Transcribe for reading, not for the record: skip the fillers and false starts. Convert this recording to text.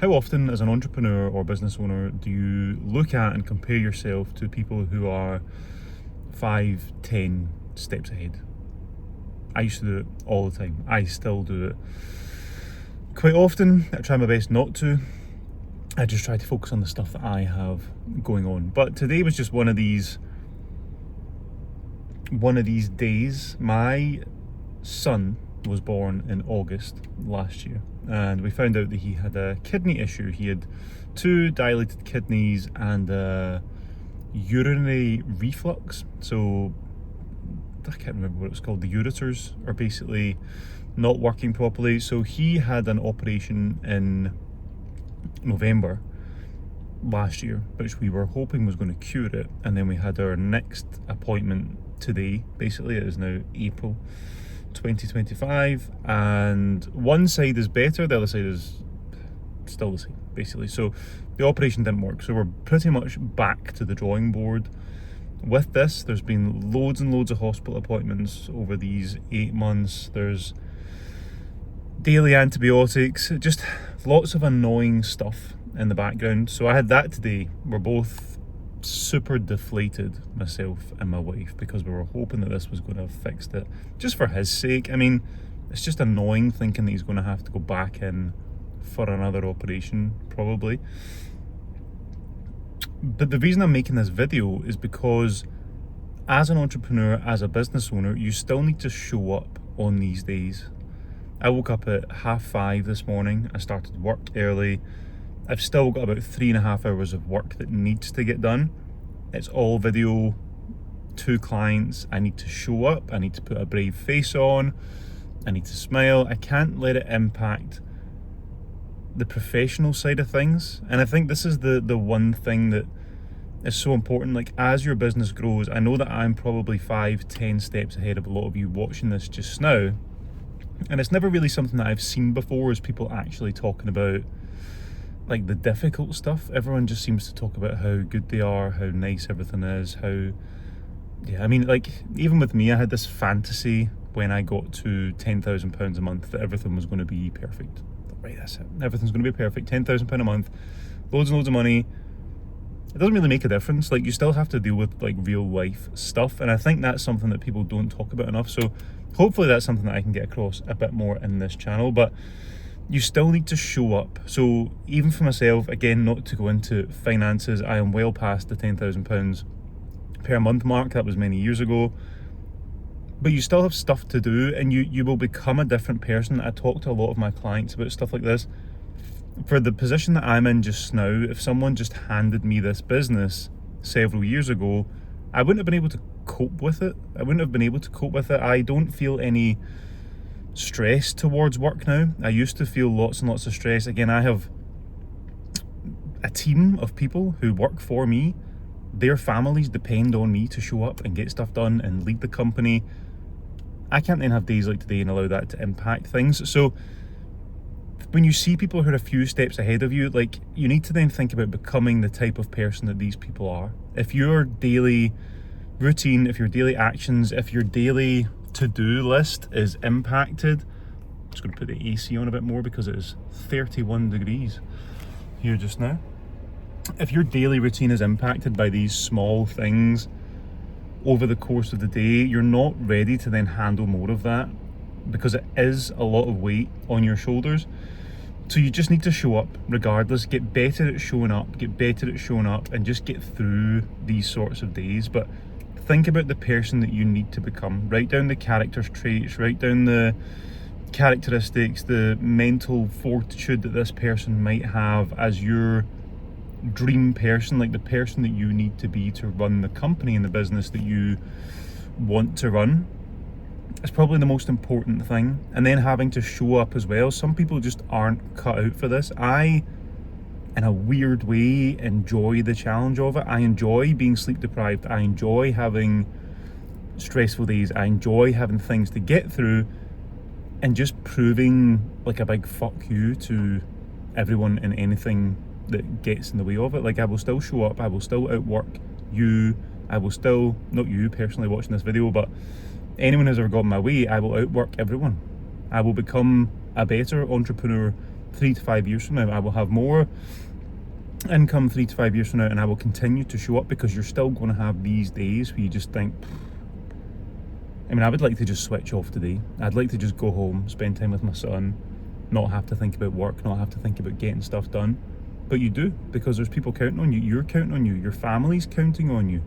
How often as an entrepreneur or business owner do you look at and compare yourself to people who are 5, 10 steps ahead? I used to do it all the time. I still do it quite often. I try my best not to. I just try to focus on the stuff that I have going on. But today was just one of these days. My son was born in August last year, and we found out that he had a kidney issue. He had 2 dilated kidneys and urinary reflux. So I can't remember what it's called. The ureters are basically not working properly. So he had an operation in November last year, which we were hoping was going to cure it, and then we had our next appointment today. Basically, it is now April 2025, and one side is better, the other side is still the same, basically. So the operation didn't work, so we're pretty much back to the drawing board with this. There's been loads and loads of hospital appointments over these 8 months. There's daily antibiotics, just lots of annoying stuff in the background. So I had that today. We're both super deflated, myself and my wife, because we were hoping that this was going to have fixed it, just for his sake. I mean, it's just annoying thinking that he's going to have to go back in for another operation, probably. But the reason I'm making this video is because as an entrepreneur, as a business owner, you still need to show up on these days. I woke up at 5:30 this morning. I started work early. I've still got about 3.5 hours of work that needs to get done. It's all video, 2 clients. I need to show up. I need to put a brave face on. I need to smile. I can't let it impact the professional side of things. And I think this is the one thing that is so important. Like, as your business grows, I know that I'm probably 5, 10 steps ahead of a lot of you watching this just now. And it's never really something that I've seen before, is people actually talking about like the difficult stuff. Everyone just seems to talk about how good they are, how nice everything is, I mean, like, even with me, I had this fantasy when I got to £10,000 a month that everything was going to be perfect. Right, that's it. Everything's going to be perfect. £10,000 a month, loads and loads of money. It doesn't really make a difference. Like, you still have to deal with like real life stuff, and I think that's something that people don't talk about enough. So hopefully that's something that I can get across a bit more in this channel. But you still need to show up. So even for myself, again, not to go into finances, I am well past the £10,000 per month mark. That was many years ago. But you still have stuff to do, and you will become a different person. I talk to a lot of my clients about stuff like this. For the position that I'm in just now, if someone just handed me this business several years ago, I wouldn't have been able to cope with it. I don't feel any stress towards work now. I used to feel lots and lots of stress. Again, I have a team of people who work for me. Their families depend on me to show up and get stuff done and lead the company. I can't then have days like today and allow that to impact things. So when you see people who are a few steps ahead of you, like, you need to then think about becoming the type of person that these people are. If your daily routine, if your daily actions, if your daily to-do list is impacted, I'm just going to put the AC on a bit more because it is 31 degrees here just now. If your daily routine is impacted by these small things over the course of the day, you're not ready to then handle more of that, because it is a lot of weight on your shoulders. So you just need to show up regardless. Get better at showing up, and just get through these sorts of days. But think about the person that you need to become. Write down the character traits, write down the characteristics, the mental fortitude that this person might have as your dream person, like the person that you need to be to run the company and the business that you want to run. It's probably the most important thing. And then having to show up as well. Some people just aren't cut out for this. I, in a weird way, enjoy the challenge of it. I enjoy being sleep deprived. I enjoy having stressful days. I enjoy having things to get through and just proving like a big fuck you to everyone and anything that gets in the way of it. Like, I will still show up. I will still outwork you. I will still, not you personally watching this video, but anyone who's ever got in my way, I will outwork everyone. I will become a better entrepreneur 3 to 5 years from now. I will have more income 3 to 5 years from now, and I will continue to show up, because you're still going to have these days where you just think, I mean, I would like to just switch off today. I'd like to just go home, spend time with my son, not have to think about work, not have to think about getting stuff done. But you do, because there's people counting on you. You're counting on you. Your family's counting on you.